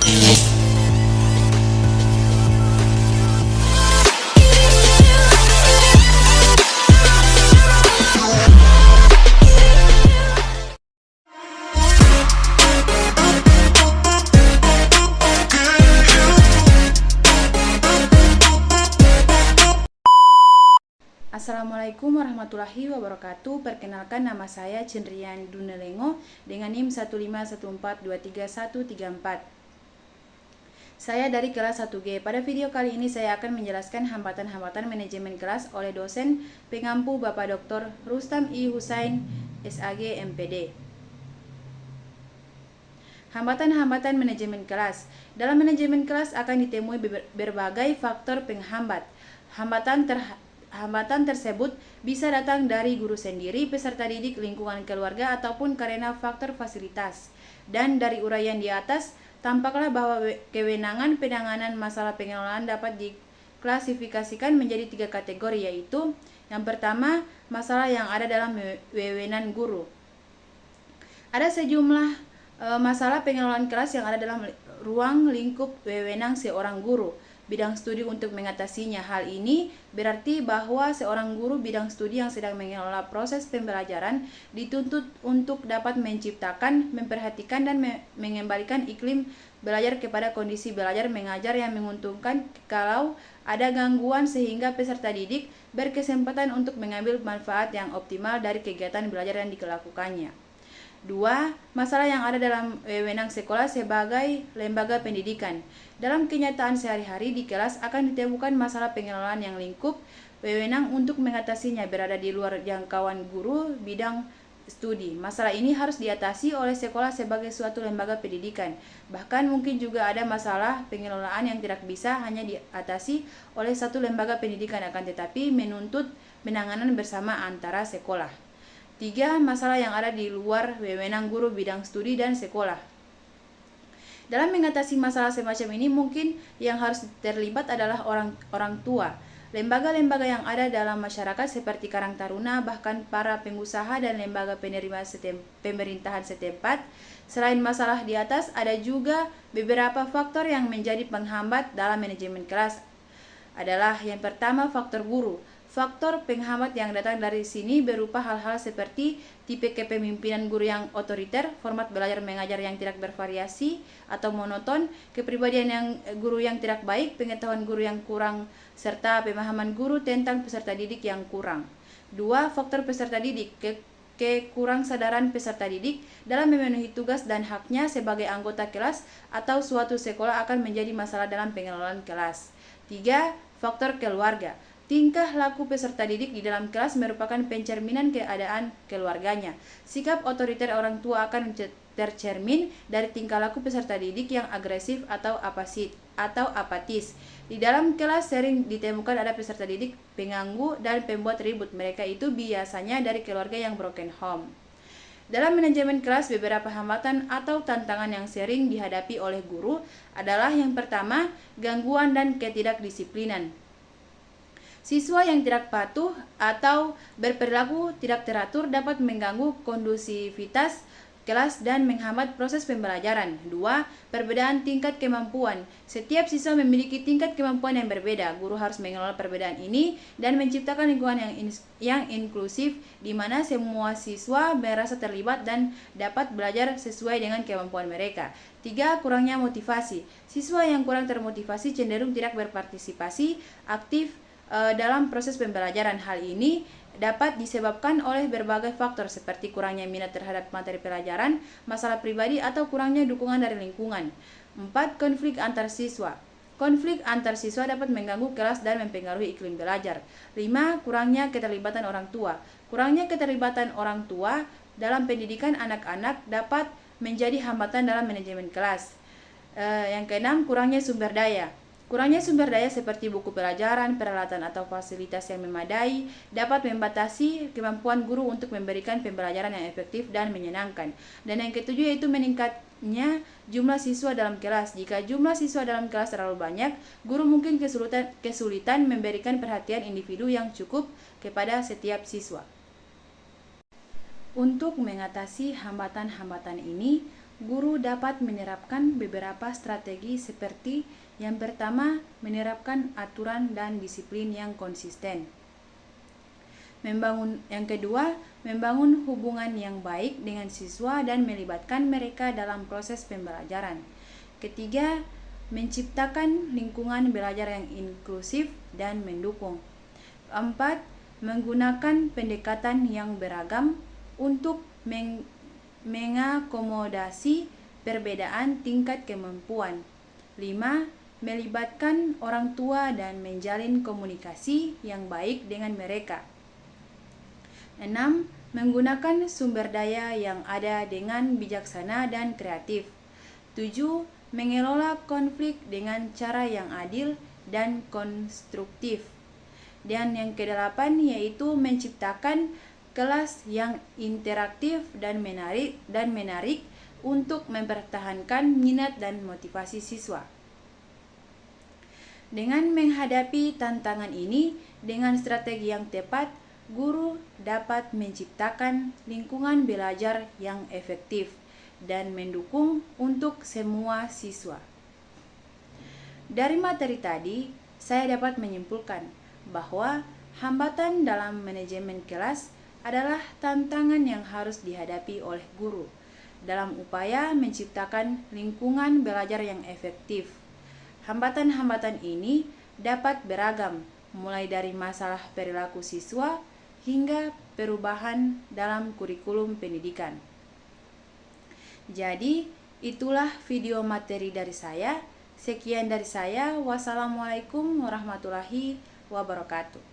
Assalamualaikum warahmatullahi wabarakatuh. Perkenalkan, nama saya Cendrian Dunelengo dengan NIM 151423134. Saya dari kelas 1G. Pada video kali ini saya akan menjelaskan hambatan-hambatan manajemen kelas oleh dosen pengampu Bapak Dr. Rustam I. Husain, SAG, MPD. Hambatan-hambatan manajemen kelas. Dalam manajemen kelas akan ditemui berbagai faktor penghambat. Hambatan tersebut bisa datang dari guru sendiri, peserta didik, lingkungan keluarga, ataupun karena faktor fasilitas. Dan dari uraian di atas, tampaklah bahwa kewenangan penanganan masalah pengelolaan dapat diklasifikasikan menjadi 3 kategori, yaitu yang pertama, masalah yang ada dalam wewenang guru. Ada sejumlah masalah pengelolaan kelas yang ada dalam ruang lingkup wewenang seorang guru bidang studi untuk mengatasinya. Hal ini berarti bahwa seorang guru bidang studi yang sedang mengelola proses pembelajaran dituntut untuk dapat menciptakan, memperhatikan, dan mengembalikan iklim belajar kepada kondisi belajar mengajar yang menguntungkan kalau ada gangguan, sehingga peserta didik berkesempatan untuk mengambil manfaat yang optimal dari kegiatan belajar yang dilakukannya. 2. Masalah yang ada dalam wewenang sekolah sebagai lembaga pendidikan. Dalam kenyataan sehari-hari di kelas akan ditemukan masalah pengelolaan yang lingkup wewenang untuk mengatasinya berada di luar jangkauan guru bidang studi. Masalah ini harus diatasi oleh sekolah sebagai suatu lembaga pendidikan. Bahkan mungkin juga ada masalah pengelolaan yang tidak bisa hanya diatasi oleh satu lembaga pendidikan, akan tetapi menuntut penanganan bersama antara sekolah. 3. Masalah yang ada di luar wewenang guru bidang studi dan sekolah. Dalam mengatasi masalah semacam ini, mungkin yang harus terlibat adalah orang tua. Lembaga-lembaga yang ada dalam masyarakat seperti Karang Taruna, bahkan para pengusaha dan lembaga penerima pemerintahan setempat. Selain masalah di atas, ada juga beberapa faktor yang menjadi penghambat dalam manajemen kelas. Adalah yang pertama, faktor guru. Faktor penghambat yang datang dari sini berupa hal-hal seperti tipe kepemimpinan guru yang otoriter, format belajar mengajar yang tidak bervariasi atau monoton, kepribadian guru yang tidak baik, pengetahuan guru yang kurang, serta pemahaman guru tentang peserta didik yang kurang. 2. Faktor peserta didik. Kekurangsadaran peserta didik dalam memenuhi tugas dan haknya sebagai anggota kelas atau suatu sekolah akan menjadi masalah dalam pengelolaan kelas. 3. Faktor keluarga. Tingkah laku peserta didik di dalam kelas merupakan pencerminan keadaan keluarganya. Sikap otoriter orang tua akan tercermin dari tingkah laku peserta didik yang agresif atau apatis. Di dalam kelas sering ditemukan ada peserta didik pengganggu dan pembuat ribut. Mereka itu biasanya dari keluarga yang broken home. Dalam manajemen kelas, beberapa hambatan atau tantangan yang sering dihadapi oleh guru adalah yang pertama, gangguan dan ketidakdisiplinan. Siswa yang tidak patuh atau berperilaku tidak teratur dapat mengganggu kondusivitas kelas dan menghambat proses pembelajaran. 2. Perbedaan tingkat kemampuan. Setiap siswa memiliki tingkat kemampuan yang berbeda. Guru harus mengelola perbedaan ini dan menciptakan lingkungan yang inklusif di mana semua siswa merasa terlibat dan dapat belajar sesuai dengan kemampuan mereka. 3. Kurangnya motivasi. Siswa yang kurang termotivasi cenderung tidak berpartisipasi aktif dalam proses pembelajaran. Hal ini dapat disebabkan oleh berbagai faktor seperti kurangnya minat terhadap materi pelajaran, masalah pribadi, atau kurangnya dukungan dari lingkungan. 4. Konflik antar siswa. Konflik antar siswa dapat mengganggu kelas dan mempengaruhi iklim belajar. 5. Kurangnya keterlibatan orang tua. Kurangnya keterlibatan orang tua dalam pendidikan anak-anak dapat menjadi hambatan dalam manajemen kelas. Yang keenam, kurangnya sumber daya. Kurangnya sumber daya seperti buku pelajaran, peralatan, atau fasilitas yang memadai dapat membatasi kemampuan guru untuk memberikan pembelajaran yang efektif dan menyenangkan. Dan yang ketujuh yaitu meningkatnya jumlah siswa dalam kelas. Jika jumlah siswa dalam kelas terlalu banyak, guru mungkin kesulitan memberikan perhatian individu yang cukup kepada setiap siswa. Untuk mengatasi hambatan-hambatan ini, guru dapat menerapkan beberapa strategi seperti yang pertama, menerapkan aturan dan disiplin yang konsisten. Yang kedua, membangun hubungan yang baik dengan siswa dan melibatkan mereka dalam proses pembelajaran. Ketiga, menciptakan lingkungan belajar yang inklusif dan mendukung. Keempat, menggunakan pendekatan yang beragam untuk mengakomodasi perbedaan tingkat kemampuan. 5. Melibatkan orang tua dan menjalin komunikasi yang baik dengan mereka. 6. Menggunakan sumber daya yang ada dengan bijaksana dan kreatif. 7. Mengelola konflik dengan cara yang adil dan konstruktif. Dan yang kedelapan yaitu menciptakan kelas yang interaktif dan menarik untuk mempertahankan minat dan motivasi siswa. Dengan menghadapi tantangan ini dengan strategi yang tepat, guru dapat menciptakan lingkungan belajar yang efektif dan mendukung untuk semua siswa. Dari materi tadi, saya dapat menyimpulkan bahwa hambatan dalam manajemen kelas adalah tantangan yang harus dihadapi oleh guru dalam upaya menciptakan lingkungan belajar yang efektif. Hambatan-hambatan ini dapat beragam, mulai dari masalah perilaku siswa hingga perubahan dalam kurikulum pendidikan. Jadi, itulah video materi dari saya. Sekian dari saya. Wassalamualaikum warahmatullahi wabarakatuh.